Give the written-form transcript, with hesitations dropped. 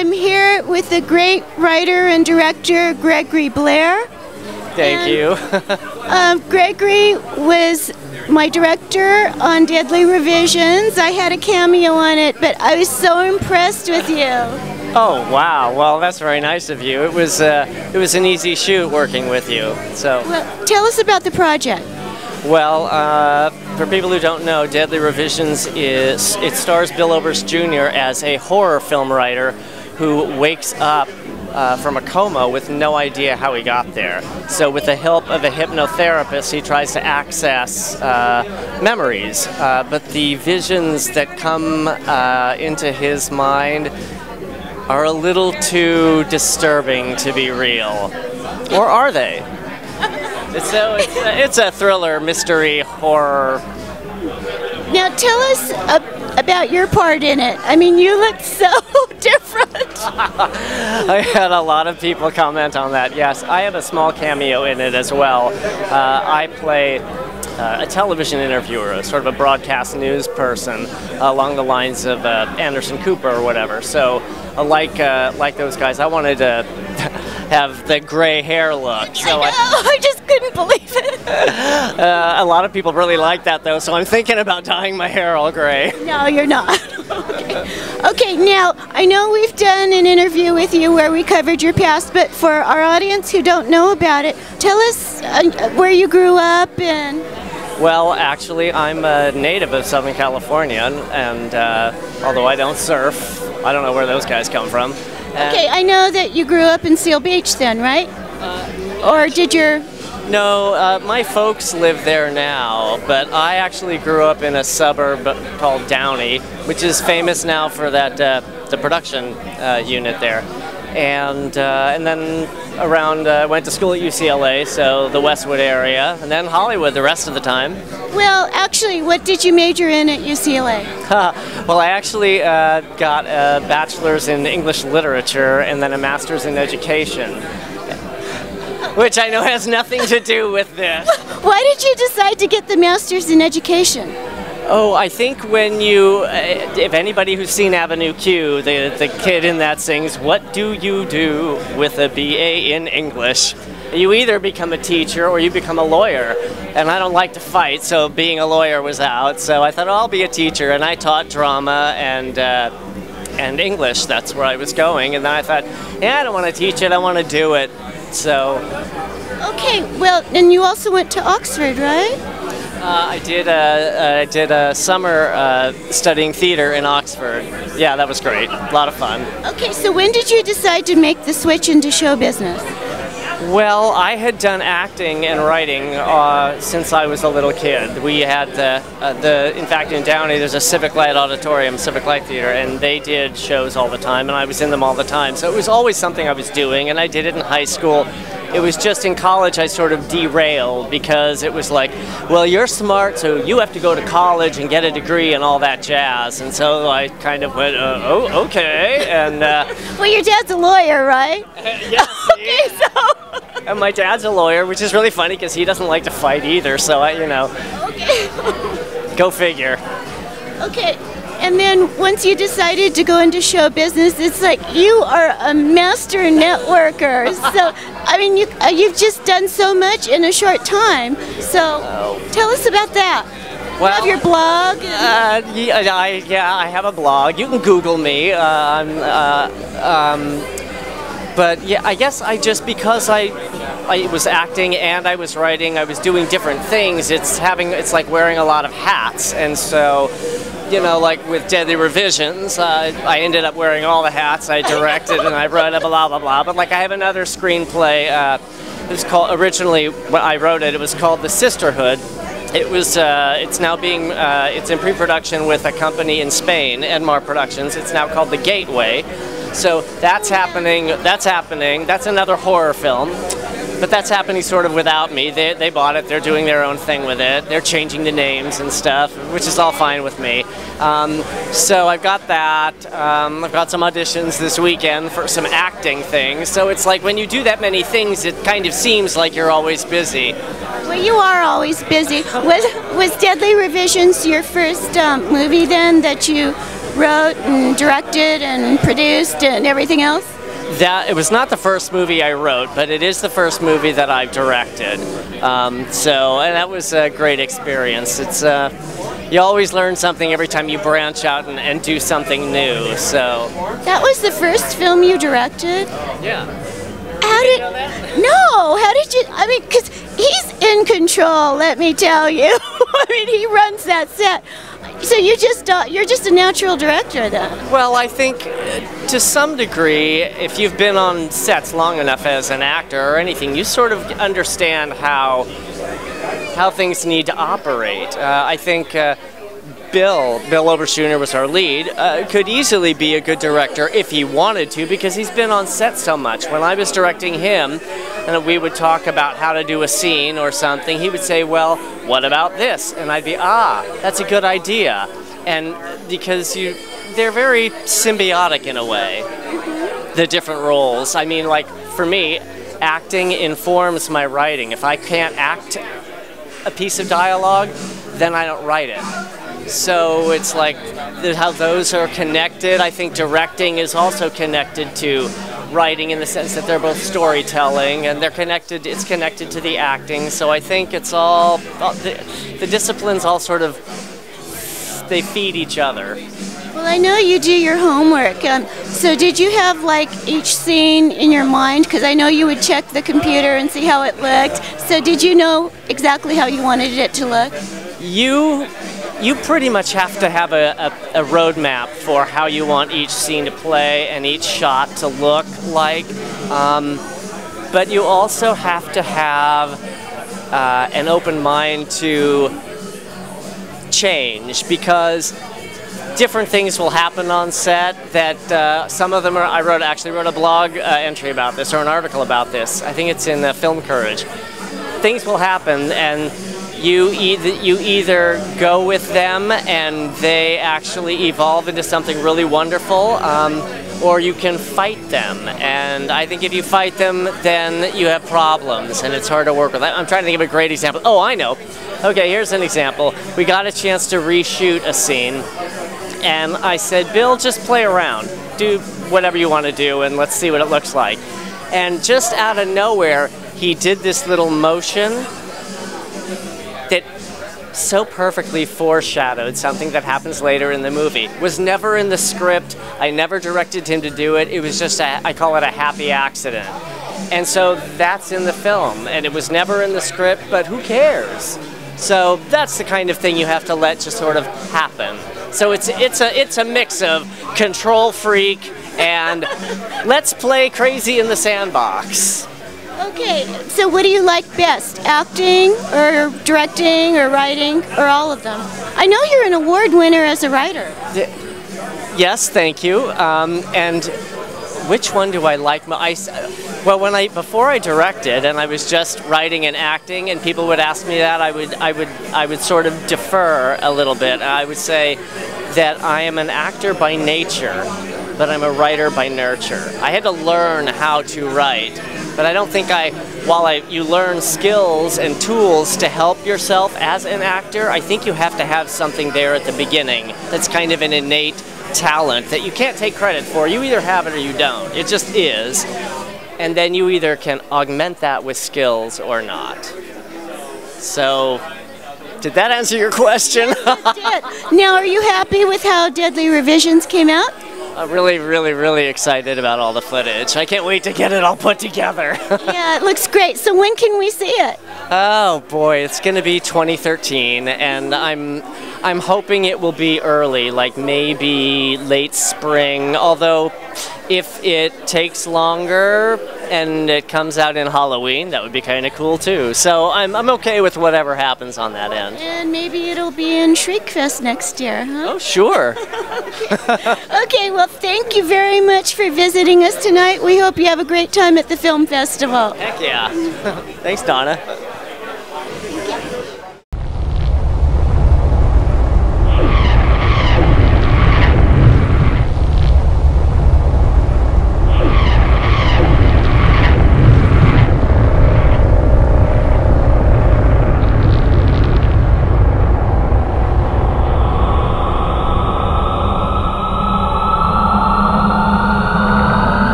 I'm here with the great writer and director Gregory Blair. Thank you. Gregory was my director on Deadly Revisions. I had a cameo on it, but I was so impressed with you. Oh wow! Well, that's very nice of you. It was an easy shoot working with you. So. Well, tell us about the project. Well, for people who don't know, Deadly Revisions it stars Bill Oberst Jr. as a horror film writer who wakes up from a coma with no idea how he got there. So with the help of a hypnotherapist, he tries to access memories, but the visions that come into his mind are a little too disturbing to be real. Or are they? So it's a thriller, mystery, horror. Now tell us about your part in it. I mean, you look so different. I had a lot of people comment on that. Yes, I have a small cameo in it as well. I play a television interviewer, sort of a broadcast news person, along the lines of Anderson Cooper or whatever. So, like those guys, I wanted to have the gray hair look. So I just couldn't believe it. A lot of people really like that, though, so I'm thinking about dyeing my hair all gray. No, you're not. Okay, now, I know we've done an interview with you where we covered your past, but for our audience who don't know about it, tell us where you grew up and... Well, actually, I'm a native of Southern California, and although I don't surf, I don't know where those guys come from. Okay, I know that you grew up in Seal Beach then, right? Or did your... No, my folks live there now, but I actually grew up in a suburb called Downey, which is famous now for that the production unit there. And then around, went to school at UCLA, so the Westwood area, and then Hollywood the rest of the time. Well, actually, what did you major in at UCLA? Well, I actually got a bachelor's in English literature and then a master's in education, which I know has nothing to do with this. Why did you decide to get the master's in education? Oh, I think when you, if anybody who's seen Avenue Q, the kid in that sings, "What do you do with a BA in English?" You either become a teacher or you become a lawyer. And I don't like to fight, so being a lawyer was out. So I thought, oh, I'll be a teacher, and I taught drama and English. That's where I was going. And then I thought, yeah, I don't want to teach it, I want to do it. So. Okay, well, and you also went to Oxford, right? I did a summer studying theater in Oxford. Yeah, that was great. A lot of fun. Okay, so when did you decide to make the switch into show business? Well, I had done acting and writing since I was a little kid. We had in fact, in Downey, there's a Civic Light Auditorium, Civic Light Theater, and they did shows all the time, and I was in them all the time. So it was always something I was doing, and I did it in high school. It was just in college I sort of derailed because it was like, well, you're smart, so you have to go to college and get a degree and all that jazz. And so I kind of went, oh, okay. And well, your dad's a lawyer, right? Yes. Okay, so. And my dad's a lawyer, which is really funny because he doesn't like to fight either. So I, Okay. Go figure. Okay. And then once you decided to go into show business, it's like you are a master networker. So, I mean, you've just done so much in a short time. So, tell us about that. Well, you have your blog? Yeah, I have a blog. You can Google me. But yeah, I guess because I was acting and I was writing, I was doing different things. It's like wearing a lot of hats, and so. Like with Deadly Revisions, I ended up wearing all the hats. I directed and I wrote a blah, blah, blah. But like I have another screenplay. It was called, originally when I wrote it, it was called The Sisterhood. It was, it's now being, it's in pre-production with a company in Spain, Enmar Productions. It's now called The Gateway. So that's happening. That's another horror film. But that's happening sort of without me. They bought it. They're doing their own thing with it. They're changing the names and stuff, which is all fine with me. So I've got that. I've got some auditions this weekend for some acting things. So it's like when you do that many things, it kind of seems like you're always busy. Well, you are always busy. Was Deadly Revisions your first movie then that you wrote and directed and produced and everything else? It was not the first movie I wrote, but it is the first movie that I've directed. And that was a great experience. It's you always learn something every time you branch out and do something new. So that was the first film you directed? Yeah. How did? No. How did you? I mean, because he's in control. Let me tell you. I mean, he runs that set. So you're just a natural director then? Well, I think to some degree, if you've been on sets long enough as an actor or anything, you sort of understand how things need to operate. I think Bill Oberschooner was our lead, could easily be a good director if he wanted to, because he's been on set so much. When I was directing him, and we would talk about how to do a scene or something, he would say, well, what about this? And I'd be, that's a good idea. And because they're very symbiotic in a way, the different roles. I mean, like, for me, acting informs my writing. If I can't act a piece of dialogue, then I don't write it. So it's like how those are connected. I think directing is also connected to writing in the sense that they're both storytelling, and it's connected to the acting. So I think it's all, the disciplines all sort of, they feed each other. Well, I know you do your homework. So did you have like each scene in your mind? Because I know you would check the computer and see how it looked. So did you know exactly how you wanted it to look? You pretty much have to have a roadmap for how you want each scene to play and each shot to look like. But you also have to have an open mind to change, because different things will happen on set that some of them are, I actually wrote a blog entry about this, or an article about this. I think it's in Film Courage. Things will happen, and you either go with them and they actually evolve into something really wonderful, or you can fight them. And I think if you fight them, then you have problems and it's hard to work with. I'm trying to think of a great example. Oh, I know. Okay, here's an example. We got a chance to reshoot a scene, and I said, Bill, just play around. Do whatever you want to do, and let's see what it looks like. And just out of nowhere, he did this little motion that so perfectly foreshadowed something that happens later in the movie. Was never in the script. I never directed him to do it. It was just, I call it a happy accident. And so that's in the film, and it was never in the script, but who cares? So that's the kind of thing you have to let just sort of happen. So it's a mix of control freak and let's play crazy in the sandbox. Okay, so what do you like best? Acting, or directing, or writing, or all of them? I know you're an award winner as a writer. Yes, thank you. And which one do I like most? Well, before I directed and I was just writing and acting, and people would ask me that, I would sort of defer a little bit. I would say that I am an actor by nature, but I'm a writer by nurture. I had to learn how to write, but I don't think while you learn skills and tools to help yourself as an actor, I think you have to have something there at the beginning that's kind of an innate talent that you can't take credit for. You either have it or you don't. It just is. And then you either can augment that with skills or not. So, did that answer your question? It did. Now, are you happy with how Deadly Revisions came out? I'm really, really, really excited about all the footage. I can't wait to get it all put together. Yeah, it looks great. So when can we see it? Oh boy, it's going to be 2013, and I'm hoping it will be early, like maybe late spring, although if it takes longer and it comes out in Halloween, that would be kind of cool too. So I'm okay with whatever happens on that end. And maybe it'll be in Shriekfest next year, huh? Oh, sure. Okay, well, thank you very much for visiting us tonight. We hope you have a great time at the film festival. Heck yeah. Thanks, Donna.